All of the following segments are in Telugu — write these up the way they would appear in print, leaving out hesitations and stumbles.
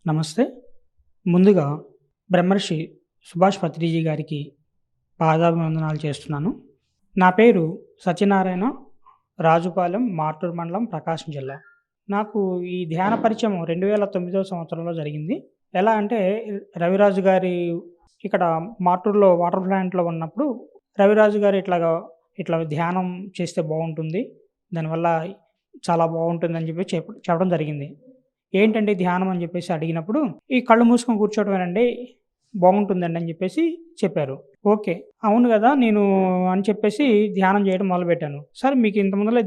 నమస్తే. ముందుగా బ్రహ్మర్షి సుభాష్ పత్రిజీ గారికి పాదాభివందనాలు చేస్తున్నాను. నా పేరు సత్యనారాయణ. రాజుపాలెం, మార్టూర్ మండలం, ప్రకాశం జిల్లా. నాకు ఈ ధ్యాన పరిచయం 2009 సంవత్సరంలో జరిగింది. ఎలా అంటే రవిరాజు గారి ఇక్కడ మార్టూర్‌లో వాటర్ ప్లాంట్‌లో ఉన్నప్పుడు రవిరాజు గారు ఇట్లా ధ్యానం చేస్తే బావుంటుంది. దానివల్ల చాలా బావుంటుందని చెప్పడం జరిగింది. ఏంటండి ధ్యానం అని చెప్పేసి అడిగినప్పుడు, "ఈ కళ్ళు మూసుకొని కూర్చోవడమేనండి. బాగుంటుందండి" అని చెప్పేసి చెప్పారు. ఓకే. అవును గదా! నేను అని చెప్పేసి ధ్యానం చేయడం మొదలుపెట్టాను. "సార్ మీకు ఇంత ముందులే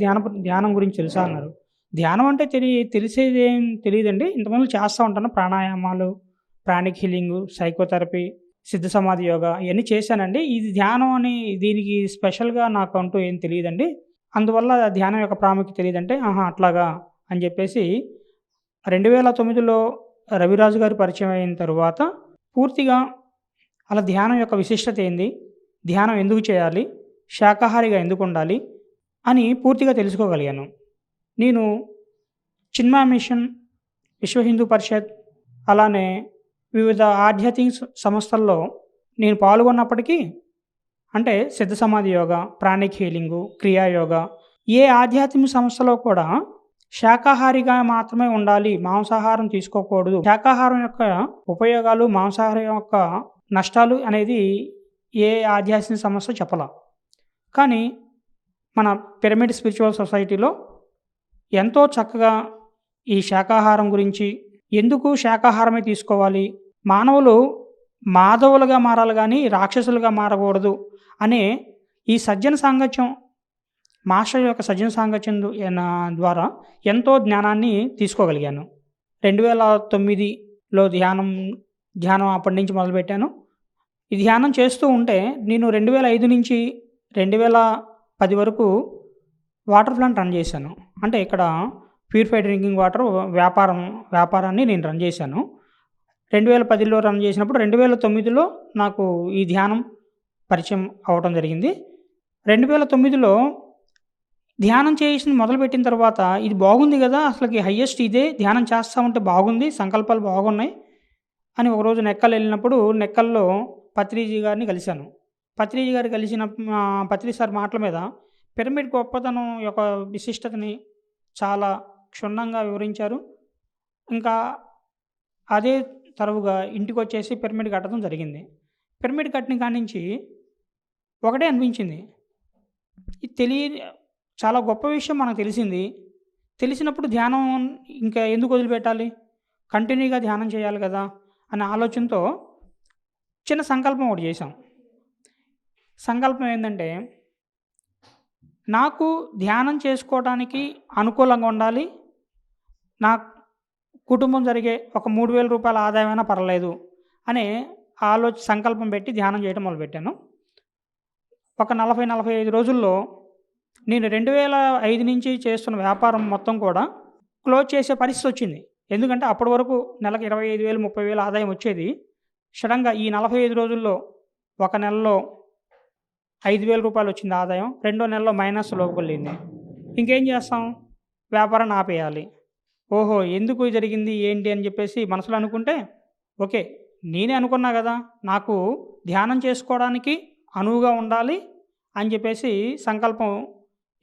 ధ్యానం గురించి తెలుసా?" అన్నారు. ధ్యానం అంటే తెలిసేదేం తెలీదండి. ఇంత ముందు చేస్తా ఉంటాను. ప్రాణాయామాలు, ప్రాణిక్ హీలింగు, సైకోథెరపీ, సిద్ధ సమాధి యోగా ఇయన్నీ చేశానండి. ఇది ధ్యానం అని దీనికి స్పెషల్‌గా నాకంటూ ఏం తెలీదండి. అందువల్ల ధ్యానం యొక్క ప్రాముఖ్యత తెలీదంటే, "ఆహా! అట్లాగా" అని చెప్పేసి 2009లో రవిరాజు గారు పరిచయం అయిన తరువాత పూర్తిగా అలా ధ్యానం యొక్క విశిష్టత ఏంది? ధ్యానం ఎందుకు చేయాలి? శాకాహారిగా ఎందుకుండాలి? అని పూర్తిగా తెలుసుకోగలిగాను. నేను చిన్మయ మిషన్, విశ్వ హిందూ పరిషత్ అలానే వివిధ ఆధ్యాత్మిక సంస్థల్లో నేను పాల్గొన్నప్పటికీ అంటే సిద్ధ సమాధి యోగా, ప్రాణిక్ హీలింగు, క్రియా యోగా ఏ ఆధ్యాత్మిక సంస్థలో కూడా శాకాహారిగా మాత్రమే ఉండాలి. మాంసాహారం తీసుకోకూడదు. శాకాహారం యొక్క ఉపయోగాలు, మాంసాహారం యొక్క నష్టాలు అనేది ఏ ఆధ్యాత్మిక సంస్థ చెప్పలా. కానీ మన పిరమిడ్ స్పిరిచువల్ సొసైటీలో ఎంతో చక్కగా ఈ శాకాహారం గురించి, ఎందుకు శాకాహారమే తీసుకోవాలి? మానవులు మాధవులుగా మారాలి గానీ రాక్షసులుగా మారకూడదు అనే ఈ సజ్జన సాంగత్యం మాస్టర్ యొక్క సజ్జన సాంగత్యం ద్వారా ఎంతో జ్ఞానాన్ని తీసుకోగలిగాను. 2009లో ధ్యానం అప్పటి నుంచి మొదలుపెట్టాను. ఈ ధ్యానం చేస్తూ ఉంటే నేను 2005 నుంచి 2010 వరకు వాటర్ ప్లాంట్ రన్ చేశాను. అంటే ఇక్కడ ప్యూరిఫైడ్ డ్రింకింగ్ వాటర్ వ్యాపారాన్ని నేను రన్ చేశాను. 2010లో రన్ చేసినప్పుడు 2009లో నాకు ఈ ధ్యానం పరిచయం అవ్వటం జరిగింది. 2009లో ధ్యానం చేసింది మొదలుపెట్టిన తర్వాత ఇది బాగుంది గదా! అసలకి హైయెస్ట్ ఇదే ధ్యానం చేస్తా ఉంటే బాగుంది. సంకల్పాలు బాగున్నాయి అని ఒకరోజు నెక్కలెళ్ళినప్పుడు నెక్కల్లో పత్రిజీ గారిని కలిశాను. పత్రిజీ గారు పత్రి సార్ మాటల మీద పిరమిడ్ గొప్పతనం యొక్క విశిష్టతని చాలా క్షుణ్ణంగా వివరించారు. ఇంకా అదే తరువుగా ఇంటికొచ్చేసి పిరమిడ్ కట్టడం జరిగింది. పిరమిడ్ కట్టిన కాడ్నించి ఒకటే అనిపించింది. ఇది చాలా గొప్ప విషయం మనకు తెలిసింది. తెలిసినప్పుడు ధ్యానం ఇంకా ఎందుకు వదిలిపెట్టాలి? కంటిన్యూగా ధ్యానం చేయాలి గదా! అనే ఆలోచనతో చిన్న సంకల్పం ఒకటి చేశాం. సంకల్పం ఏందంటే, నాకు ధ్యానం చేసుకోవడానికి అనుకూలంగా ఉండాలి. నా కుటుంబం జరిగే ఒక రూ. 3,000 ఆదాయమైనా పర్లేదు అనే సంకల్పం పెట్టి ధ్యానం చేయడం మొదలుపెట్టాను. ఒక 40, 45 రోజుల్లో నేను 2005 నుంచి చేస్తున్న వ్యాపారం మొత్తం కూడా క్లోజ్ చేసే పరిస్థితొచ్చింది. ఎందుకంటే అప్పటి వరకు నెలకు 25,000, 30,000 ఆదాయం వచ్చేది. సడెన్‌గా ఈ 45 రోజుల్లో ఒక నెలలో రూ. 5,000 వచ్చింది ఆదాయం. రెండో నెలలో మైనస్‌లోకెళ్ళింది. ఇంకేం చేస్తాం? వ్యాపారాన్ని ఆపేయాలి. ఓహో! ఎందుకు జరిగింది? ఏంటి? అని చెప్పేసి మనసులో అనుకుంటే, ఓకే. నేనే అనుకున్నా గదా! నాకు ధ్యానం చేసుకోవడానికి అనువుగా ఉండాలి అని చెప్పేసి సంకల్పం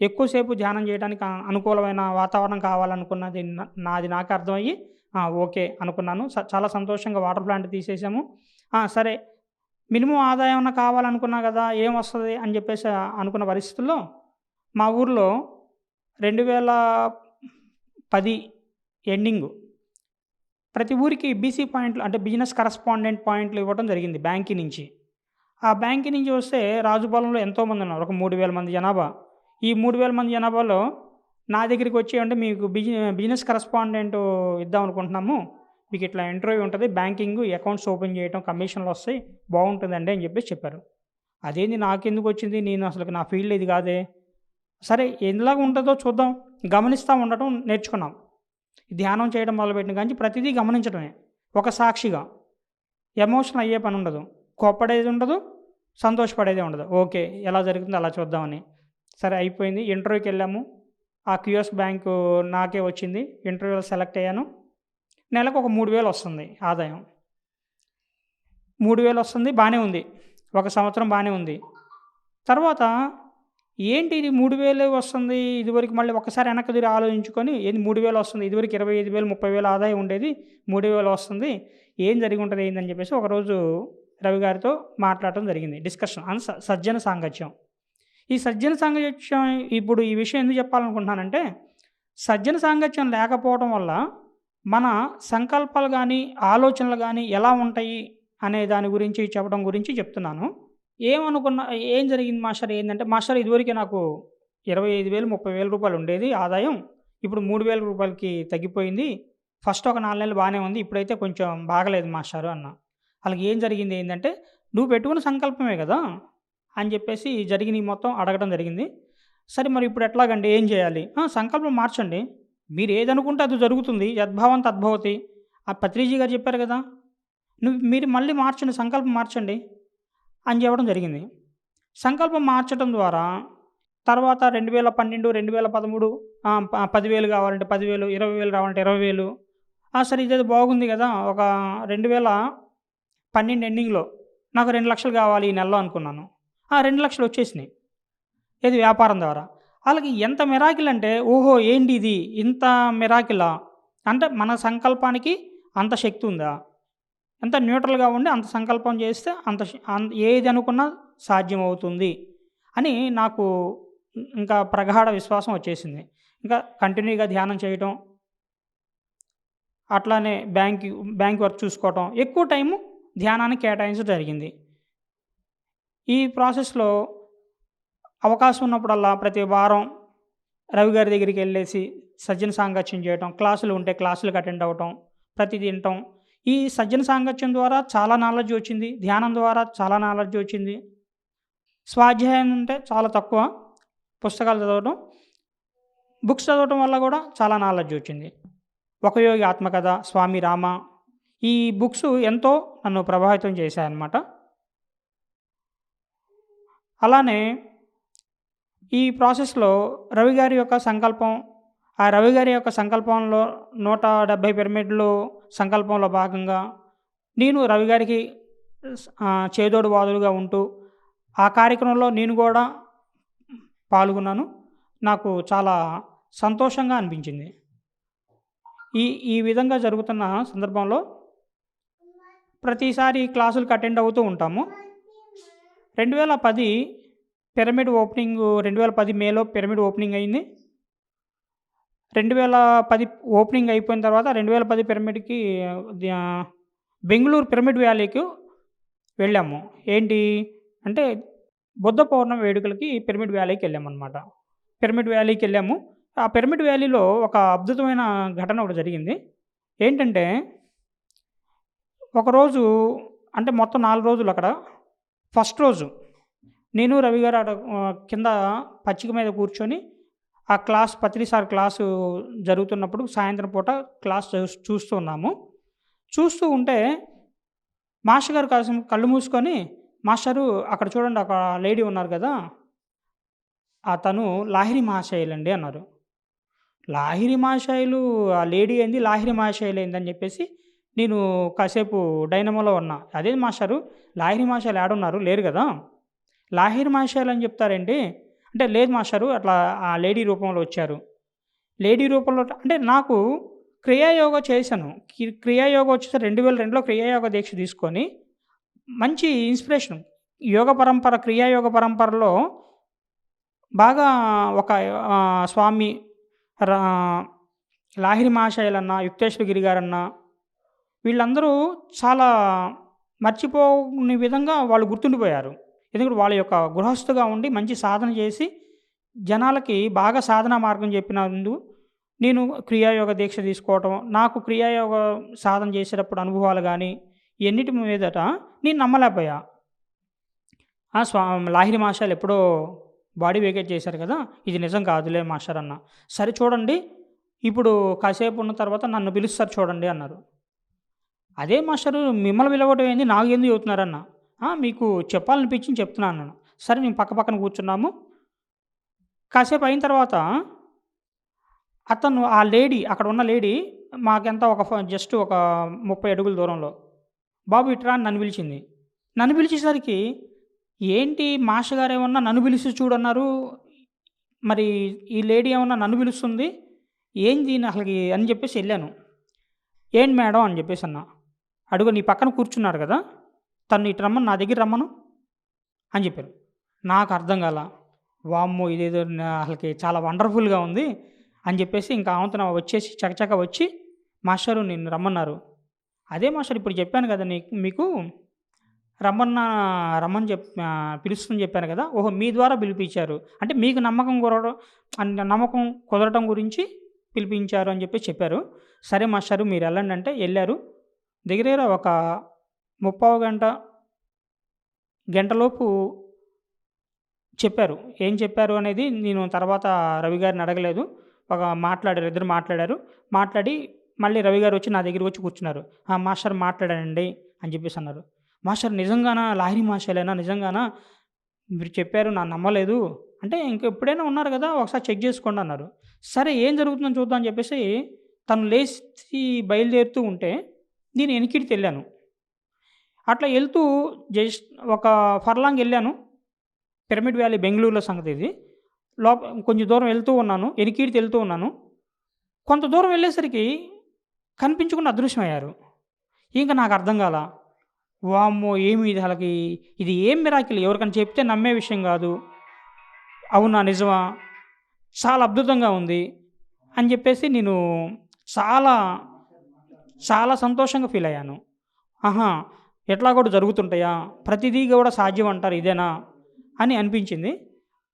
ఎక్కువసేపు ధ్యానం చేయడానికి అనుకూలమైన వాతావరణం కావాలనుకున్నది నాది నాకే అర్థమయ్యి ఓకే అనుకున్నాను. చాలా సంతోషంగా వాటర్ ప్లాంట్ తీసేసాము. సరే మినిమమ్ ఆదాయం అన్నా కావాలనుకున్నా గదా! ఏమొస్తది అని చెప్పేసి అనుకున్న పరిస్థితుల్లో మా ఊర్లో 2010 ఎండింగు ప్రతి ఊరికి బీసీ పాయింట్లు అంటే బిజినెస్ కరస్పాండెంట్ పాయింట్లు ఇవ్వడం జరిగింది బ్యాంకి నుంచి. ఆ బ్యాంకి నుంచి వస్తే రాజుపాలెంలో ఎంతోమంది ఉన్నారు. ఒక 3,000 మంది జనాభా. ఈ 3,000 మంది జనాభాలో నా దగ్గరికి వచ్చి అంటే మీకు బిజినెస్ కరస్పాండెంట్ ఇద్దాం అనుకుంటున్నాము. మీకు ఇట్లా ఇంటర్వ్యూ ఉంటది. బ్యాంకింగు, అకౌంట్స్ ఓపెన్ చేయటం, కమిషన్‌లొస్తాయి. బావుంటుందండి అని చెప్పేసి చెప్పారు. అదేంది నాకెందుకొచ్చింది? నేను అసలకి నా ఫీల్డ్ ఇది కాదే. సరే ఎలాగ ఉంటదో చూద్దాం. గమనిస్తా ఉండటం నేర్చుకున్నాం. ధ్యానం చేయడం మొదలుపెట్టిన కాంచి ప్రతిదీ గమనించడమే. ఒక సాక్షిగా. ఎమోషన్ అయ్యే పనుండదు. కోప్పడేది ఉండదు. సంతోషపడేదే ఉండదు. ఓకే. ఎలా జరుగుతుందో అలా చూద్దామని. సరే అయిపోయింది. ఇంటర్వ్యూకెళ్ళాము. ఆ క్యూఎస్ బ్యాంకు నాకే వచ్చింది. ఇంటర్వ్యూలో సెలెక్ట్ అయ్యాను. నెలకు ఒక 3000 వస్తుంది ఆదాయం. 3000 వస్తుంది బానే ఉంది. ఒక సంవత్సరం బానే ఉంది. తర్వాత ఏంటి ఇది 3000 వస్తుంది. ఇదివరకు మళ్ళీ ఒక్కసారి వెనక్కి తిరిగి ఆలోచించుకొని ఏంది 3000 వస్తుంది. ఇదివరకు 25,000, 30,000 ఆదాయం ఉండేది. 3000 వస్తుంది. ఏం జరిగుంటది ఏందని చెప్పేసి ఒకరోజు రవి గారితో మాట్లాడటం జరిగింది. డిస్కషన్ ఆన్ సజ్జన సాంగత్యం. ఈ సజ్జన సాంగత్యం ఇప్పుడు ఈ విషయం ఎందుకు చెప్పాలనుకుంటున్నానంటే, సజ్జన సాంగత్యం లేకపోవడం వల్ల మన సంకల్పాలు గానీ, ఆలోచనలు గానీ ఎలా ఉంటాయి అనే దాని గురించి చెప్పడం గురించి చెప్తున్నాను. ఏమనుకున్నా ఏం జరిగింది మాస్టర్ ఏందంటే, మాస్టర్ ఇదివరకే నాకు 25,000, 30,000 రూపాయలు ఉండేది ఆదాయం. ఇప్పుడు 3,000 రూపాయలకి తగ్గిపోయింది. ఫస్ట్ ఒక 4 నెలలు బానే ఉంది. ఇప్పుడైతే కొంచెం బాగలేదు మాస్టారు అన్నా. ఆళ్ళకి ఏం జరిగింది ఏందంటే, "నువ్వు పెట్టుకున్న సంకల్పమే గదా!" అని చెప్పేసి జరిగినయి మొత్తం అడగడం జరిగింది. సరే మరి ఇప్పుడు ఎట్లాగండి? ఏం చేయాలి? సంకల్పం మార్చండి. మీరు ఏదనుకుంటే అది జరుగుతుంది. యద్భావం తద్భవతి. ఆ పత్రిజీ గారు చెప్పారు గదా! మీరు మళ్ళీ మార్చండి. సంకల్పం మార్చండి అని చెప్పడం జరిగింది. సంకల్పం మార్చటం ద్వారా తర్వాత 2012, 2013 10,000 కావాలంటే 10,000, 20,000 రావాలంటే 20,000 సరే ఇదేదో బాగుంది గదా! ఒక 2012 ఎండింగ్‌లో నాకు 2,00,000 కావాలి ఈ నెలలో అనుకున్నాను. 2,00,000 వచ్చేసినాయి. ఏది వ్యాపారం ద్వారా. ఆళ్ళకి ఎంత మిరాకిల్ అంటే, ఓహో! ఏంటి ఇది? ఇంత మిరాకిలా? అంటే మన సంకల్పానికి అంత శక్తి ఉందా? ఎంత న్యూట్రల్‌గా ఉండి అంత సంకల్పం చేస్తే అంత ఏది అనుకున్నా సాధ్యమవుతుంది అని నాకు ఇంకా ప్రగాఢ విశ్వాసం వచ్చేసింది. ఇంకా కంటిన్యూగా ధ్యానం చేయటం, అట్లానే బ్యాంక్ వర్క్ చూసుకోవటం, ఎక్కువ టైము ధ్యానానికి కేటాయించడం జరిగింది. ఈ ప్రాసెస్‌లో అవకాశం ఉన్నప్పుడల్లా ప్రతి వారం రవి గారి దగ్గరికెళ్ళేసి సజ్జన సాంగత్యం చేయటం, క్లాసులు ఉంటే క్లాసులకు అటెండ్ అవ్వటం, ప్రతిది వినటం. ఈ సజ్జన సాంగత్యం ద్వారా చాలా నాలెడ్జ్ వచ్చింది. ధ్యానం ద్వారా చాలా నాలెడ్జ్ వచ్చింది. స్వాధ్యాయం అంటే చాలా తక్కువ. పుస్తకాలు చదవటం, బుక్స్ చదవటం వల్ల కూడా చాలా నాలెడ్జ్ వచ్చింది. 'ఒక యోగి ఆత్మకథ', 'స్వామి రామ' ఈ బుక్స్ ఎంతో నన్ను ప్రభావితం చేశాయన్నమాట. అలానే ఈ ప్రాసెస్‌లో రవి గారి యొక్క సంకల్పం, ఆ రవి గారి యొక్క సంకల్పంలో 170 పిరమిడ్లు సంకల్పంలో భాగంగా నేను రవి గారికి చేదోడు వాదోడుగా ఉంటూ ఆ కార్యక్రమంలో నేను కూడా పాల్గొన్నాను. నాకు చాలా సంతోషంగా అనిపించింది. ఈ ఈ విధంగా జరుగుతున్న సందర్భంలో ప్రతిసారి క్లాసులకు అటెండ్ అవుతూ ఉంటాము. 2010 పిరమిడ్ ఓపెనింగ్ 2010 మేలో పిరమిడ్ ఓపెనింగ్ అయింది. 2010 ఓపెనింగ్ అయిపోయిన తర్వాత 2010 పిరమిడ్‌కి బెంగుళూరు పిరమిడ్ వ్యాలీకి వెళ్ళాము. ఏంటి అంటే బుద్ధ పౌర్ణమి వేడుకలకి పిరమిడ్ వ్యాలీకి వెళ్ళామన్నమాట. పిరమిడ్ వ్యాలీకి వెళ్ళాము. ఆ పిరమిడ్ వ్యాలీలో ఒక అద్భుతమైన ఘటన ఒకటి జరిగింది. ఏంటంటే ఒకరోజు అంటే మొత్తం 4 రోజులు అక్కడ. ఫస్ట్ రోజు నేను రవి గారు కింద పచ్చిక మీద కూర్చొని ఆ క్లాస్ పత్రి సార్ క్లాసు జరుగుతున్నప్పుడు సాయంత్రం పూట క్లాస్ చూస్తూ ఉన్నాము. చూస్తూ ఉంటే మాస్టర్ గారు కాసేపు కళ్ళు మూసుకొని, "మాస్టారు అక్కడ చూడండి ఒక లేడీ ఉన్నారు కదా! తను లాహిరి మహాశయులండి" అన్నారు. లాహిరి మహాశయులు ఆ లేడీ ఏంది, లాహిరి మహాశయులు ఏందని చెప్పేసి నేను కాసేపు డైనమోలో ఉన్నా. "అదేంది మాస్టారు లాహిరి మహాశయులు ఏడున్నారు? లేరు కదా! లాహిరి మహాశయులు అని చెప్తారేంటి?" అంటే, "లేదు మాస్టారు అట్లా ఆ లేడీ రూపంలో వచ్చారు." లేడీ రూపంలో అంటే నాకు క్రియాయోగ చేశాను. క్రియాయోగ వచ్చేసి 2002లో క్రియాయోగ దీక్ష తీసుకొని మంచి ఇన్స్పిరేషన్. క్రియాయోగ పరంపరలో బాగా ఒక స్వామి రా లాహిరి మహాశయులన్న, యుక్తేశ్వర గిరి గారన్న వీళ్ళందరూ చాలా మర్చిపోని విధంగా వాళ్ళు గుర్తుండిపోయారు. ఎందుకంటే వాళ్ళ యొక్క గృహస్థుగా ఉండి మంచి సాధన చేసి జనాలకి బాగా సాధనా మార్గం చెప్పినందు నేను క్రియాయోగ దీక్ష తీసుకోవటం, నాకు క్రియాయోగ సాధన చేసేటప్పుడు అనుభవాలు గానీ, ఇయన్నిటి మీదట నేను నమ్మలేకపోయా. లాహిరి మాస్టారు ఎప్పుడో బాడీ వేకేట్ చేశారు కదా! ఇది నిజం కాదులే మాస్టర్ అన్నా. "సరే చూడండి, ఇప్పుడు కాసేపు ఉన్న తర్వాత నన్ను పిలుస్తారు చూడండి" అన్నారు. "అదే మాస్టారు మిమ్మల్ని పిలవడం ఏంది నాకెందుకు చెబుతున్నారన్నా?" "మీకు చెప్పాలనిపించింది చెప్తున్నా" అన్నాను. సరే మేము పక్కన కూర్చున్నాము. కాసేపు అయిన తర్వాత ఆ లేడీ అక్కడ ఉన్న లేడీ మాకెంత ఒక జస్ట్ ఒక 30 అడుగుల దూరంలో. "బాబు ఇటురా" అని నన్ను పిలిచింది. నన్ను పిలిచేసరికి, ఏంటి మాస్టర్ గారేమన్నా నన్ను పిలిచి చూడన్నారు. మరి ఈ లేడీ ఏమన్నా నన్ను పిలుస్తుంది. ఏంది అసలకి అని చెప్పేసి ఎళ్ళాను. "ఏంటి మేడం" అని చెప్పేసన్నా. "అడుగో నీ పక్కన కూర్చున్నాడు గదా! తన్ని ఇటు రమ్మను, నా దగ్గర రమ్మను" అని చెప్పారు. నాకు అర్థం కాల. వామ్మో! ఇదేదో అసలకి చాలా వండర్‌ఫుల్‌గా ఉంది అని చెప్పేసి ఇంకా ఆవంతన వచ్చేసి చకచకా వచ్చి, "మాస్టారు నిన్ను రమ్మన్నారు." "అదే మాస్టారు ఇప్పుడు చెప్పాను కదా! మీకు రమ్మన్నా రమ్మని పిలుస్తుందని చెప్పాను కదా! ఓహో! మీ ద్వారా పిలిపించారు. అంటే మీకు నమ్మకం కుదరటం గురించి పిలిపించారు" అని చెప్పేసి చెప్పారు. "సరే మాస్టారు మీరెళ్ళండి" అంటే ఎళ్లారు. దగ్గర దగ్గర ఒక ముప్పావు గంట, గంటలోపు చెప్పారు. ఏం చెప్పారు అనేది నేను తర్వాత రవి గారిని అడగలేదు. మాట్లాడారు. ఇద్దరు మాట్లాడారు. మాట్లాడి మళ్ళీ రవి గారు వచ్చి నా దగ్గరకొచ్చి కూర్చున్నారు. "ఆ! మాస్టర్ మాట్లాడానండి" అని చెప్పేసన్నారు. "మాస్టర్ నిజంగానా? లాహిరి మాషేలేనా? నిజంగానా? మీరు చెప్పారు నమ్మలేదు." అంటే "ఇంకెప్పుడైనా ఉన్నారు కదా! ఒకసారి చెక్ చేసుకోండి" అన్నారు. సరే ఏం జరుగుతుందో చూద్దాం అని చెప్పేసి తను లేసి బయలుదేరుతూ ఉంటే నేను ఎనికిడితెళ్ళాను. అట్లా ఎళ్తూ జస్ట్ ఒక ఫర్లాంగ్ ఎళ్ళాను. పిరమిడ్ వ్యాలీ బెంగుళూరులో సంగతిది. కొంచెం దూరం వెళ్తూ ఉన్నాను. ఎనికీడితి ఎళ్తూ ఉన్నాను. కొంత దూరం వెళ్ళేసరికి కనిపించకుండా అదృశ్యమయ్యారు. ఇంక నాకర్థం కాల. వామ్మో! ఏమి ఇది అసలకి ఇది ఏం మిరాకిల్ ఎవరికైనా చెప్తే నమ్మే విషయం గాదు. అవునా? నిజమా? చాలా అద్భుతంగా ఉంది అని జెప్పేసి నేను చాలా, చాలా సంతోషంగా ఫీలయ్యాను. ఆహా! ఇట్లా కూడా జరుగుతుంటాయా? ప్రతిదీ గూడా సాధ్యం అంటారు ఇదేనా? అని అనిపించింది.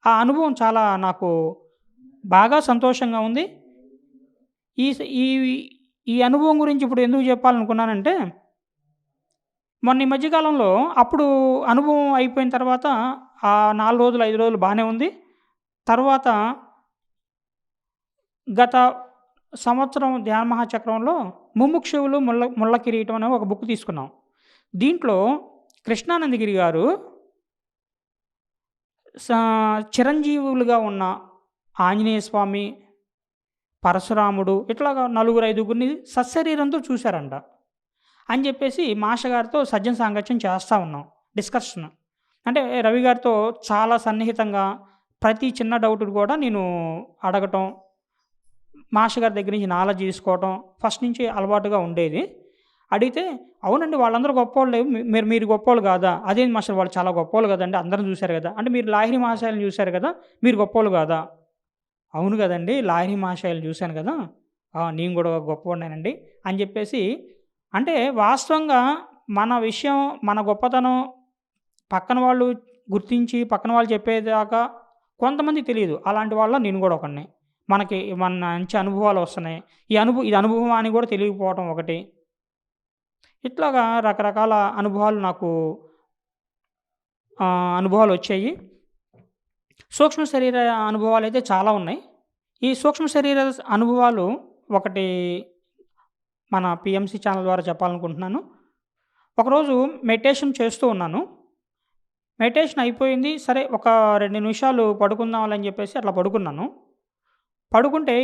ఆ అనుభవం చాలా నాకు బాగా సంతోషంగా ఉంది. ఈ స ఈ ఈ అనుభవం గురించి ఇప్పుడు ఎందుకు చెప్పాలనుకున్నానంటే, మొన్న ఈ మధ్య కాలంలో అప్పుడు అనుభవం అయిపోయిన తర్వాత 4 రోజులు, 5 రోజులు బానే ఉంది. తర్వాత గత సంవత్సరం ధ్యాన మహాచక్రంలో 'ముముక్షువులు ముళ్ళ కిరీటం' అనే ఒక బుక్ తీసుకున్నాం. దీంట్లో కృష్ణానందగిరి గారు సా చిరంజీవులుగా ఉన్న ఆంజనేయ స్వామి, పరశురాముడు ఇట్లాగా నలుగురు, ఐదుగురిని సశరీరంతో చూసారంట. అని జెప్పేసి మాస్టర్ గారితో సజ్జన సాంగత్యం చేస్తా ఉన్నాం. డిస్కషన్. అంటే రవి గారితో చాలా సన్నిహితంగా ప్రతి చిన్న డౌట్‌ని కూడా నేను అడగటం, మాస్టర్ గారి దగ్గర నుంచి నాలెడ్జ్ తీసుకోవటం ఫస్ట్ నుంచి అలవాటుగా ఉండేది. అడిగితే, "అవునండి వాళ్ళందరూ గొప్పోళ్ళే. మీరు గొప్పోళ్ళు కాదా?" "అదేంటి మాస్టర్ వాళ్ళు చాలా గొప్పోళ్ళు కదండీ! అందరిని చూసారు కదా!" "అంటే మీరు లాహిరి మహాశయుల్ని చూసారు కదా! మీరు గొప్పోళ్ళు కాదా?" "అవును కదండీ! లాహిరి మహాశయుల్ని చూసాను కదా! ఆ! నేను కూడా గొప్పోడినేనండి" అని చెప్పేసి అంటే వాస్తవంగా మన విషయం, మన గొప్పతనం పక్కన వాళ్ళు గుర్తించి, పక్కన వాళ్ళు చెప్పేదాకా కొంతమందికి తెలీదు. అలాంటి వాళ్ళలో నేను గూడా ఒకడిని. మన మంచి అనుభవాలు వస్తున్నాయి. ఇది అనుభవమా అని గూడా తెలియకపోవటం ఒకటి. ఇట్లాగా రకరకాల అనుభవాలు నాకు అనుభవాలొచ్చాయి. సూక్ష్మ శరీర అనుభవాలైతే చాలా ఉన్నాయి. ఈ సూక్ష్మ శరీర అనుభవాలు ఒకటి మన పీఎంసీ ఛానల్ ద్వారా చెప్పాలనుకుంటున్నాను. ఒకరోజు మెడిటేషన్ చేస్తూ ఉన్నాను. మెడిటేషన్ అయిపోయింది. సరే ఒక 2 నిమిషాలు పడుకుందాంలే అని చెప్పేసి అట్లా పడుకున్నాను. పడుకుంటే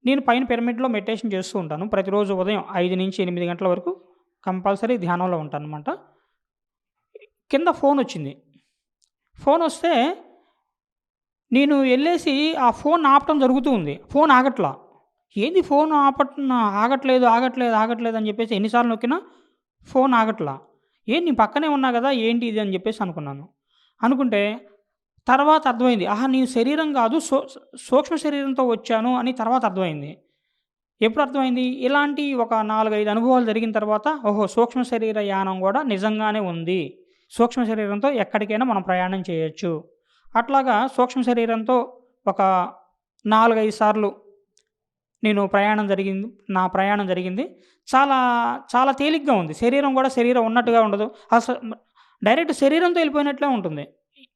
నేను పైన పిరమిడ్‌లో మెడిటేషన్ చేస్తూ ఉంటాను. ప్రతిరోజు ఉదయం 5-8 గంటల వరకు కంపల్సరీ ధ్యానంలో ఉంటాననమాట. కింద ఫోనొచ్చింది. ఫోనొస్తే నేను ఎళ్ళేసి ఆ ఫోన్ ఆపటం జరుగుతూ ఉంది. ఫోన్ ఆగట్లా. ఏంది ఫోన్ ఆగట్లేదు అని చెప్పేసి ఎన్ని సార్లు నొక్కినా ఫోన్ ఆగట్లా. నీ పక్కనే ఉన్నా గదా! ఏంటి ఇది అని జెప్పేసి అనుకున్నాను. అనుకుంటే తర్వాత అర్థమైంది. ఆహా! నేను శరీరం గాదు సూక్ష్మ శరీరంతో వచ్చాను అని తర్వాత అర్థమైంది. ఎప్పుడు అర్థమైంది? ఇలాంటి ఒక 4, 5 అనుభవాలు జరిగిన తర్వాత ఓహో! సూక్ష్మ శరీర యానం గూడా నిజంగానే ఉంది. సూక్ష్మ శరీరంతో ఎక్కడికైనా మనం ప్రయాణం చేయొచ్చు. అట్లాగా సూక్ష్మ శరీరంతో ఒక 4, 5 సార్లు నా ప్రయాణం జరిగింది. చాలా, చాలా తేలిగ్గా ఉంది. శరీరం గూడా శరీరం ఉన్నట్టుగా ఉండదు. డైరెక్ట్ శరీరంతో ఎళ్ళిపోయినట్లే ఉంటుంది.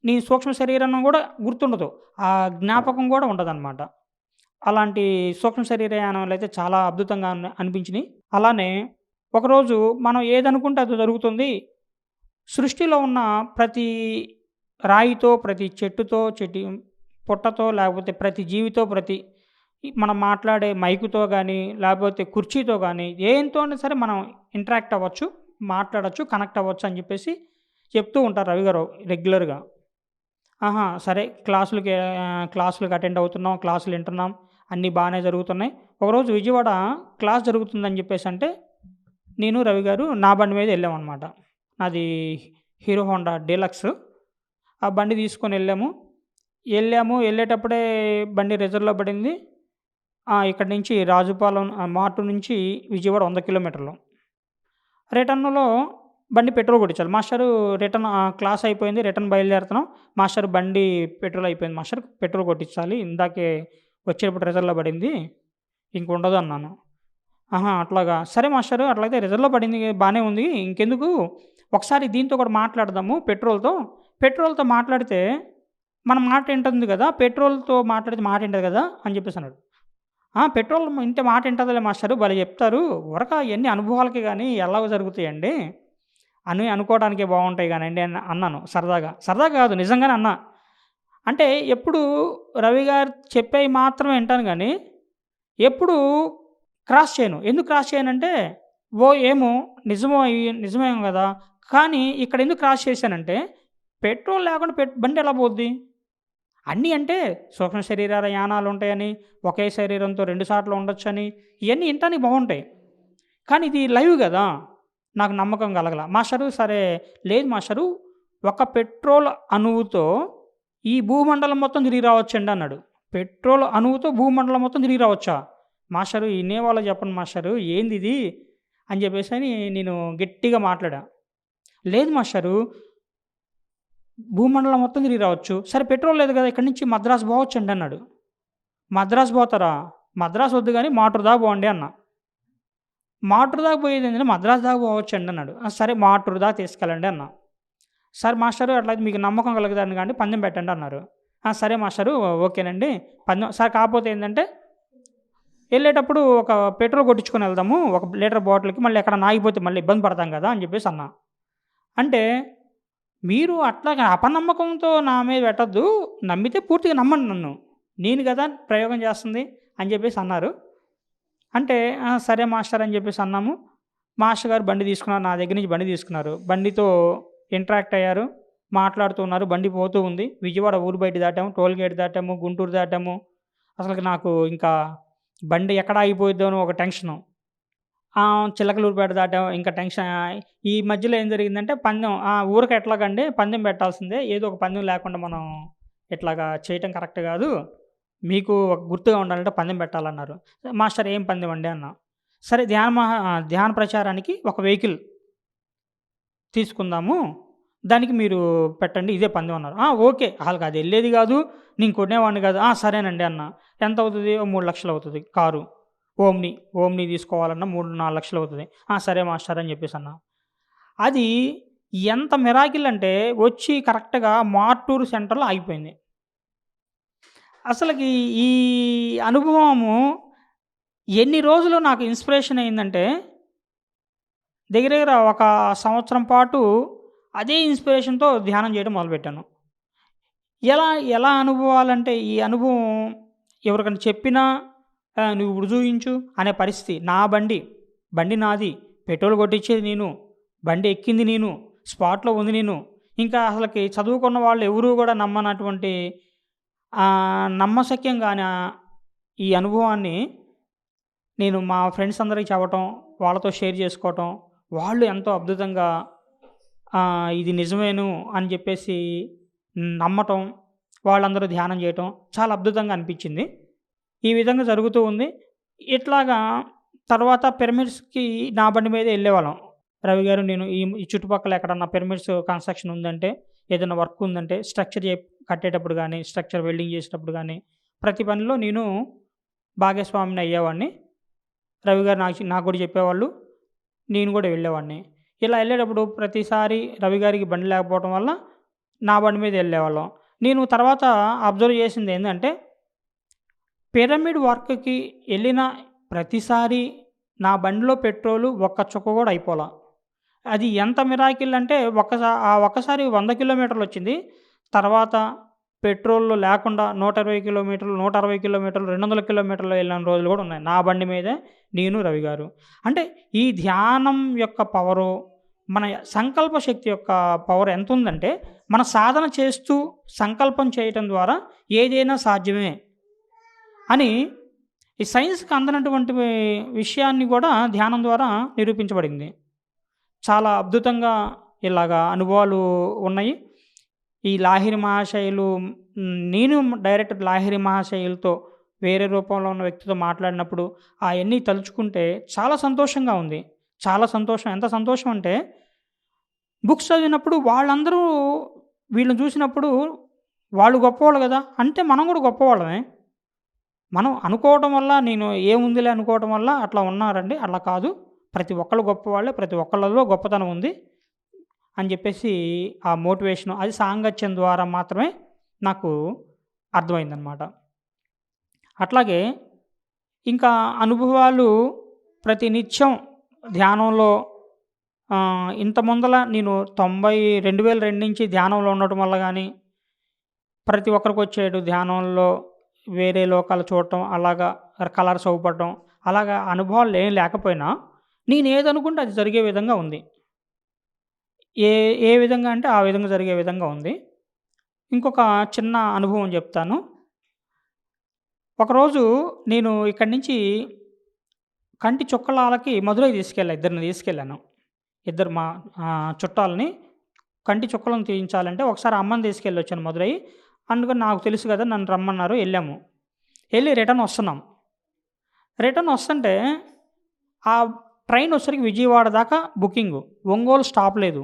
నీ సూక్ష్మ శరీరం గూడా గుర్తుండదు. ఆ జ్ఞాపకం గూడా ఉండదనమాట. అలాంటి సూక్ష్మ శరీరయానాలైతే చాలా అద్భుతంగా అనిపించినియి. అలానే ఒకరోజు మనం ఏదనుకుంటే అది జరుగుతుంది. సృష్టిలో ఉన్న ప్రతి రాయితో, ప్రతి చెట్టుతో, పుట్టతో లేకపోతే ప్రతి జీవితో, ప్రతి మనం మాట్లాడే మైక్‌తో గానీ, లేపోతే కుర్చీతో గానీ, దేనితోని సరే మనం ఇంటరాక్ట్ అవ్వచ్చు, మాట్లాడొచ్చు, కనెక్ట్ అవ్వచ్చు అని జెప్పేసి చెప్తూ ఉంటారు రవిగారు రెగ్యులర్‌గా. ఆహా! సరే క్లాసులకి అటెండ్ అవుతున్నాం, క్లాసులు ఇంటున్నాం, అన్నీ బానే జరుగుతున్నాయి. ఒకరోజు విజయవాడ క్లాస్ జరుగుతుందని జెప్పేసంటే, నేను, రవిగారు నా బండి మీద ఎళ్ళామనమాట. నాది హీరో హోండా డీలక్స్. ఆ బండి తీసుకొనెళ్ళాము. ఎళ్ళేటప్పుడే బండి రిజర్వ్‌లో పడింది. ఇక్కడి నుంచి రాజుపాలెం మార్టూరు నుంచి విజయవాడ 100 కిలోమీటర్లు. రిటర్న్‌లో బండి పెట్రోల్ కొట్టించాలి. మాస్టారు క్లాస్ అయిపోయింది. రిటర్న్ బయలుదేరుతున్నాం. మాస్టారు బండి పెట్రోల్ అయిపోయింది మాస్టారు. పెట్రోల్ కొట్టించాలి. ఇందాకే వచ్చేటప్పుడు రిజర్వ్‌లో పడింది. ఇంకుండదు అన్నాను. ఆహా! అట్లాగా. సరే మాస్టారు అట్లయితే రిజర్వ్‌లో పడింది బానే ఉంది. ఇంకెందుకు ఒకసారి దీంతో కూడా మాట్లాడదాము పెట్రోల్‌తో. పెట్రోల్‌తో మాట్లాడితే మన మాట ఇంటుంది గదా! పెట్రోల్‌తో మాట్లాడితే మాట ఇంటది గదా! అని జెప్పేసన్నాడు. పెట్రోల్ ఇంటే మాట ఇంటదిలే మాస్టారు భలే జెప్తారు. ఊరక ఇయన్నీ అనుభవాలకి గాని ఎలాగో జరుగుతాయండి. అని అనుకోవడానికే బావుంటాయి గానండి అన్నాను సరదాగా. సరదాగా గాదు నిజంగానే అన్నా. అంటే ఎప్పుడు రవి గారు చెప్పేయి మాత్రమే ఇంటాను గానీ, ఎప్పుడూ క్రాస్ చేయను. ఎందుకు క్రాస్ చేయనంటే, ఏమో నిజమేమో గదా! కానీ ఇక్కడ ఎందుకు క్రాస్ చేశానంటే, పెట్రోల్ లేకుండా బండి ఎలా పోద్ది? అన్నీ అంటే సూక్ష్మ శరీరాల యానాలుంటాయని, ఒకే శరీరంతో 2 సార్లు ఉండొచ్చని, ఇయన్నీ ఇంటానికి బావుంటాయి. కానీ ఇది లైవ్ గదా! నాకు నమ్మకం కలగల. మాస్టరు సరే, లేదు మాస్టరు ఒక పెట్రోల్ అణువుతో ఈ భూమండలం మొత్తం తిరిగి రావచ్చండి అన్నాడు. పెట్రోల్ అణువుతో భూమండలం మొత్తం తిరిగి రావచ్చా? మాస్టరు ఇనేవాళ్ళకి చెప్పండి మాస్టరు ఏందిది? అని చెప్పేసని నేను గట్టిగా మాట్లాడా. లేదు మాస్టరు భూమండలం మొత్తం తిరిగి రావచ్చు. సరే పెట్రోల్ లేదు గదా! ఇక్కడి నుంచి మద్రాసు పోవచ్చండి అన్నాడు. మద్రాసు పోతారా? మద్రాసు వద్దు గాని మాటూరు దాకా పోండి అన్నా. మాటూరు దాకా పోయేదేందండి మద్రాసు దాకా పోవచ్చండి అన్నాడు. సరే మాటూరు దాకా తీసుకెళ్ళండి అన్నా. సరే మాస్టారు అట్లయితే మీకు నమ్మకం కలుగుతుంది కాండి పందెం పెట్టండి అన్నారు. సరే మాస్టారు ఓకేనండి. పందెం సార్ కాకపోతే ఏందంటే ఎళ్ళేటప్పుడు ఒక పెట్రోల్ కొట్టించుకొని ఎళ్దాము. ఒక లీటర్ బాటిల్‌కి మళ్ళీ ఎక్కడన్నా ఆగిపోతే మళ్ళీ ఇబ్బంది పడతాం గదా! అని జెప్పేసి అన్నా. అంటే మీరు అట్లాగా అపనమ్మకంతో నా మీద పెట్టొద్దు. నమ్మితే పూర్తిగా నమ్మండి నన్ను. నేను గదా ప్రయోగం చేస్తుంది అని జెప్పేసి అన్నారు. అంటే సరే మాస్టర్ అని జెప్పేసి అన్నాము. మాస్టర్ గారు బండి తీసుకున్నారు. నా దగ్గర నుంచి బండి తీసుకున్నారు. బండితో ఇంటరాక్ట్ అయ్యారు. మాట్లాడుతూ ఉన్నారు. బండి పోతూ ఉంది. విజయవాడ ఊరు బయట దాటాము. టోల్ గేట్ దాటాము. గుంటూరు దాటాము. అసలకి నాకు ఇంకా బండి ఎక్కడ ఆగిపోయిద్దో అని ఒక టెన్షను. చిలకలూరిపేట దాటాం. ఇంకా టెన్షన్ ఈ మధ్యలో ఏం జరిగిందంటే పందెం ఊరికి ఎట్లాగండి పందెం పెట్టాల్సిందే. ఏదో ఒక పందెం లేకుండా మనం ఇట్లాగా చేయటం కరెక్ట్ గాదు. మీకు ఒక గుర్తుగా ఉండాలంటే పందెం పెట్టాలన్నారు. మాస్టర్ ఏం పందెం అండి అన్నా. సరే ధ్యాన ప్రచారానికి ఒక వెహికల్ తీసుకుందాము. దానికి మీరు పెట్టండి. ఇదే పందెం అన్నారు. ఓకే. ఆళ్ళకి అది ఎళ్ళేది గాదు. నేను కొనేవాడిని గాదు. సరేనండి అన్నా. ఎంతవుతది? ఓ 3,00,000 అవుతది కారు. ఓమ్ని. ఓమ్ని తీసుకోవాలన్నా 3, 4 లక్షలు అవుతది. సరే మాస్టర్ అని చెప్పేసన్నా. అది ఎంత మిరాకిల్ అంటే వచ్చి కరెక్ట్‌గా మార్టూరు సెంటర్‌లో ఆగిపోయింది. అసలకి ఈ అనుభవము ఎన్ని రోజులు నాకు ఇన్‌స్పిరేషన్ అయిందంటే, దగ్గర దగ్గర ఒక సంవత్సరం పాటు అదే ఇన్‌స్పిరేషన్‌తో ధ్యానం చేయడం మొదలుపెట్టాను. ఎలా ఎలా అనుభవాలంటే ఈ అనుభవం ఎవరికైనా చెప్పినా నువ్వు ఇప్పుడు చూయించు అనే పరిస్థితి. నా బండి, బండి నాది, పెట్రోల్ కొట్టించేది నేను, బండి ఎక్కింది నేను, స్పాట్‌లో ఉంది నేను. ఇంకా అసలకి చదువుకున్న వాళ్ళు ఎవరు గూడా నమ్మనటువంటి నమ్మశక్యం గాని ఈ అనుభవాన్ని నేను మా ఫ్రెండ్స్ అందరికి చెప్పటం, వాళ్ళతో షేర్ చేసుకోవటం, వాళ్ళు ఎంతో అద్భుతంగా ఇది నిజమేను అని జెప్పేసి నమ్మటం, వాళ్ళందరూ ధ్యానం జేయటం చాలా అద్భుతంగా అనిపించింది. ఈ విధంగా జరుగుతూ ఉంది. ఇట్లాగా తర్వాత పిరమిడ్స్‌కి నా బండి మీదే ఎళ్ళేవాళ్ళం. రవి గారు నేను ఈ చుట్టుపక్కల ఎక్కడన్నా పిరమిడ్స్ కన్‌స్ట్రక్షన్ ఉందంటే, ఏదైనా వర్క్ ఉందంటే స్ట్రక్చర్ కట్టేటప్పుడు గానీ, స్ట్రక్చర్ వెల్డింగ్ చేసేటప్పుడు గానీ, ప్రతి పనిలో నేను భాగస్వామిని అయ్యేవాడిని. రవి గారు నాకు గూడా చెప్పేవాళ్ళు. నేను గూడా వెళ్ళేవాడిని. ఇలా ఎళ్ళేటప్పుడు ప్రతిసారి రవి గారికి బండి లేకపోవడం వల్ల నా బండి మీద ఎళ్ళేవాళ్ళం. నేను తర్వాత అబ్జర్వ్ చేసిందేందంటే పిరమిడ్ వర్క్‌కి ఎళ్ళిన ప్రతిసారి నా బండిలో పెట్రోలు ఒక్క చుక్క గూడా అయిపోలా. అది ఎంత మిరాకిల్ అంటే ఒక్కసారి 100 కిలోమీటర్లొచ్చింది. తర్వాత పెట్రోల్ లేకుండా 120 కిలోమీటర్లు, 160 కిలోమీటర్లు, 200 కిలోమీటర్లు వెళ్ళిన రోజులు కూడా ఉన్నాయి. నా బండి మీదే నేను, రవి గారు. అంటే ఈ ధ్యానం యొక్క పవరు, మన సంకల్ప శక్తి యొక్క పవర్ ఎంతుందంటే, మన సాధన చేస్తూ సంకల్పం చేయటం ద్వారా ఏదైనా సాధ్యమే అని ఈ సైన్స్‌కి అందనటువంటి విషయాన్ని కూడా ధ్యానం ద్వారా నిరూపించబడింది. చాలా అద్భుతంగా ఇలాగా అనుభవాలు ఉన్నాయి. ఈ లాహిరి మహాశయులు నేను డైరెక్ట్ లాహిరి మహాశయులతో వేరే రూపంలో ఉన్న వ్యక్తితో మాట్లాడినప్పుడు అయన్నీ తలుచుకుంటే చాలా సంతోషంగా ఉంది. చాలా సంతోషం. ఎంత సంతోషం అంటే బుక్స్ చదివినప్పుడు వాళ్ళందరూ వీళ్ళని చూసినప్పుడు వాళ్ళు గొప్పవాళ్ళు గదా! అంటే మనం కూడా గొప్పవాళ్ళమే. మనం అనుకోవటం వల్ల నేను ఏముందిలే అనుకోవటం వల్ల అట్లా ఉన్నారండి. అట్లా కాదు. ప్రతి ఒక్కళ్ళు గొప్పవాళ్ళే. ప్రతి ఒక్కళ్ళలో గొప్పతనం ఉంది అని చెప్పేసి ఆ మోటివేషను అది సాంగత్యం ద్వారా మాత్రమే నాకు అర్థమైందనమాట. అట్లాగే ఇంకా అనుభవాలు ప్రతి నిత్యం ధ్యానంలో ఇంత ముందల నేను 2002 నుంచి ధ్యానంలో ఉండటం వల్ల గానీ, ప్రతి ఒక్కరికొచ్చేడు ధ్యానంలో వేరే లోకాలు చూడటం, అలాగా కలర్స్ అవుపడటం, అలాగా అనుభవాలు ఏం లేకపోయినా నేనేదనుకుంటే అది జరిగే విధంగా ఉంది. ఏ ఏ విధంగా అంటే ఆ విధంగా జరిగే విధంగా ఉంది. ఇంకొక చిన్న అనుభవం చెప్తాను. ఒకరోజు నేను ఇక్కడి నుంచి కంటి చుక్కలాలకి మధురై ఇద్దరిని తీసుకెళ్ళాను. ఇద్దరు మా చుట్టాలని కంటి చుక్కలను తీయించాలంటే ఒకసారి అమ్మని తీసుకెళ్ళొచ్చాను మధురై. అందుకని నాకు తెలుసు కదా నన్ను రమ్మన్నారు. వెళ్ళాము. వెళ్ళి రిటర్న్ వస్తున్నాం. రిటర్న్ వస్తుంటే ఆ ట్రైన్ వచ్చేసరికి విజయవాడ దాకా బుకింగు. ఒంగోలు స్టాప్ లేదు.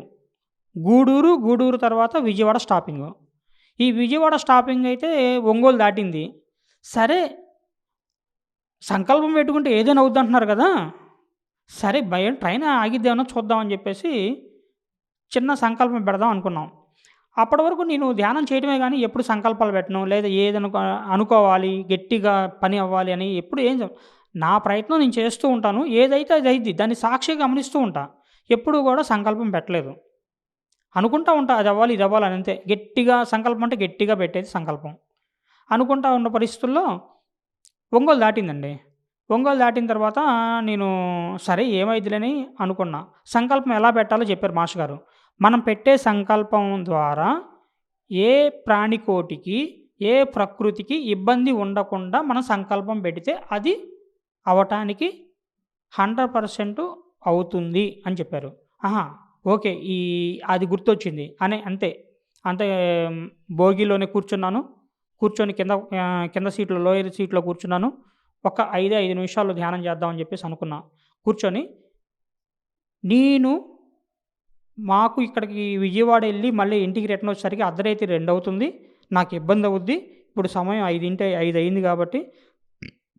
గూడూరు తర్వాత విజయవాడ స్టాపింగు. ఈ విజయవాడ స్టాపింగ్ అయితే ఒంగోలు దాటింది. సరే సంకల్పం పెట్టుకుంటే ఏదైనా అవుద్దంటున్నారు కదా! సరే భయం ట్రైన్ ఆగిద్దేమన్నా చూద్దామని చెప్పేసి చిన్న సంకల్పం పెడదాం అనుకున్నాం. అప్పటి వరకు నేను ధ్యానం చేయడమే గానీ ఎప్పుడు సంకల్పాలు పెట్టను. లేదా అనుకోవాలి, గట్టిగా పని అవ్వాలి అని ఎప్పుడు నా ప్రయత్నం నేను చేస్తూ ఉంటాను. ఏదైతే అది అయిద్ది. దాన్ని సాక్షిగా గమనిస్తూ ఉంటా. ఎప్పుడూ కూడా సంకల్పం పెట్టలేదు. అనుకుంటా ఉంటా అది అవ్వాలి, ఇది అవ్వాలి అని అంతే. గట్టిగా సంకల్పం అంటే గట్టిగా పెట్టేది సంకల్పం. అనుకుంటా ఉన్న పరిస్థితుల్లో ఒంగోలు దాటిందండి. ఒంగోలు దాటిన తర్వాత నేను సరే ఏమైద్దిలని అనుకున్నా. సంకల్పం ఎలా పెట్టాలో చెప్పారు మాస్టర్ గారు. మనం పెట్టే సంకల్పం ద్వారా ఏ ప్రాణికోటికి, ఏ ప్రకృతికి ఇబ్బంది ఉండకుండా మనం సంకల్పం పెడితే అది అవ్వటానికి 100% అవుతుంది అని చెప్పారు. ఆహా! ఓకే. అది గుర్తొచ్చింది అంతే. అంతే బోగీలోనే కూర్చున్నాను. కూర్చొని కింద సీట్‌లో లోయర్ సీట్‌లో కూర్చున్నాను. ఒక 5 నిమిషాలు ధ్యానం చేద్దామని చెప్పేసి అనుకున్నా. కూర్చొని మాకు ఇక్కడికి విజయవాడ ఎళ్లి మళ్ళీ ఇంటికి రిటర్న్ వచ్చేసరికి అర్ధరాత్రి 2 అవుతుంది. నాకు ఇబ్బంది అవుద్ది. ఇప్పుడు సమయం 5 అయింది కాబట్టి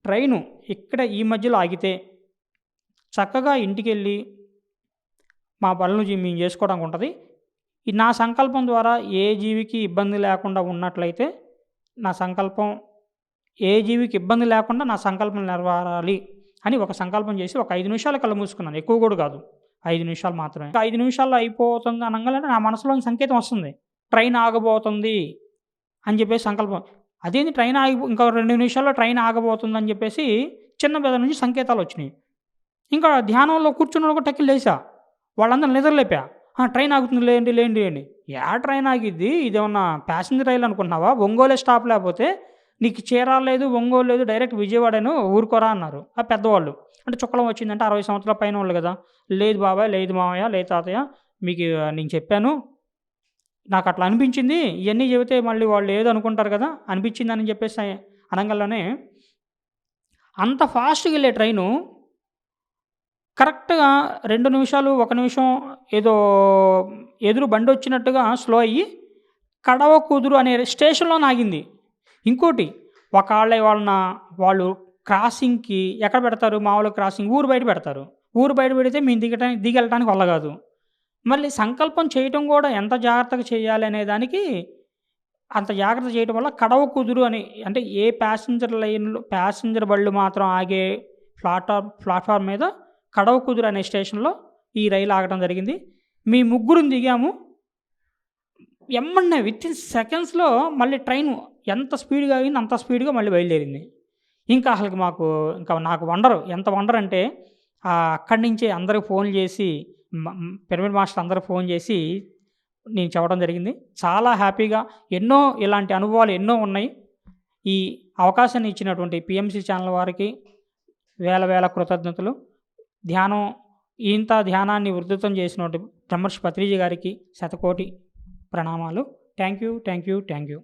ట్రైను ఇక్కడ ఈ మధ్యలో ఆగితే చక్కగా ఇంటికెళ్ళి మా పనులు మేము చేసుకోవడానికి ఉంటది. నా సంకల్పం ద్వారా ఏ జీవికి ఇబ్బంది లేకుండా ఉన్నట్లయితే నా సంకల్పం ఏ జీవికి ఇబ్బంది లేకుండా నా సంకల్పం నెరవేరాలి అని ఒక సంకల్పం చేసి ఒక 5 నిమిషాలు కళ్ళు మూసుకున్నాను. ఎక్కువ కూడా కాదు. 5 నిమిషాలు మాత్రమే. 5 నిమిషాల్లో అయిపోతుంది అనంగానే నా మనసులోని సంకేతం వస్తుంది. ట్రైన్ ఆగబోతుంది అని చెప్పేసి సంకల్పం. అదేంది ట్రైన్ ఇంకో 2 నిమిషాల్లో ట్రైన్ ఆగబోతుందని చెప్పేసి చిన్న పెద్ద నుంచి సంకేతాలు వచ్చినాయి. ఇంకా ధ్యానంలో కూర్చున్నోడు టక్కిలు లేసా. వాళ్ళందరూ నిద్రలేపా. ట్రైన్ ఆగుతుంది లేండి. ట్రైన్ ఆగిద్ది? ఇదేమన్నా ప్యాసింజర్ రైలు అనుకుంటున్నావా? ఒంగోలే స్టాప్ లేకపోతే నీకు చీరాల లేదు, ఒంగోలు లేదు, డైరెక్ట్ విజయవాడను ఊరుకోరా అన్నారు ఆ పెద్దవాళ్ళు. అంటే చుక్కలం వచ్చిందంటే 60 సంవత్సరాల పైన వాళ్ళు కదా! లేదు బాబాయ్, లేదు మామయ్య, లేదు తాతయ్య, మీకు నేను చెప్పాను. నాకు అట్లా అనిపించింది. ఇయన్నీ చెబితే మళ్ళీ వాళ్ళు ఏదో అనుకుంటారు కదా! అనిపించిందని చెప్పేసి అనంగాల్లోనే అంత ఫాస్ట్‌గా వెళ్ళే ట్రైను కరెక్ట్‌గా 2 నిమిషాలు, 1 నిమిషం ఏదో ఎదురు బండొచ్చినట్టుగా స్లో అయ్యి కడవ కుదురు అనే స్టేషన్‌లోనే ఆగింది. ఇంకోటి వాళ్ళు క్రాసింగ్‌కి ఎక్కడ పెడతారు? మామూలుగా క్రాసింగ్ ఊరు బయట పెడతారు. ఊరు బయట పెడితే మేము దిగెళ్ళటానికి వల్ల కాదు. మళ్ళీ సంకల్పం చేయటం కూడా ఎంత జాగ్రత్తగా చేయాలి అనే దానికి అంత జాగ్రత్త చేయటం వల్ల కడవ కుదురు అని అంటే ఏ ప్యాసింజర్ బళ్ళు మాత్రం ఆగే ప్లాట్‌ఫార్మ్ మీద కడవ కుదురు అనే స్టేషన్‌లో ఈ రైలు ఆగటం జరిగింది. మీ ముగ్గురం దిగాము. ఎమ్మటనే వితిన్ సెకండ్స్‌లో మళ్ళీ ట్రైను ఎంత స్పీడ్‌గా ఆగింది అంత స్పీడ్‌గా మళ్ళీ బయలుదేరింది. ఇంకా అసలకి మాకు ఇంకా నాకు వండరు. ఎంత వండరంటే అక్కడి నుంచే అందరికి ఫోన్‌లు చేసి పిరమిడ్ మాస్టర్ అందరికి ఫోన్ చేసి నేను చెప్పడం జరిగింది. చాలా హ్యాపీగా ఎన్నో ఇలాంటి అనుభవాలు ఎన్నో ఉన్నాయి. ఈ అవకాశాన్ని ఇచ్చినటువంటి పిఎంసి ఛానల్ వారికి వేల వేల కృతజ్ఞతలు. ధ్యానం ఇంత ధ్యానాన్ని ఉధృతం చేసినటువంటి బ్రహ్మర్షి పత్రిజీ గారికి శతకోటి ప్రణామాలు. Thank you. Thank you. Thank you.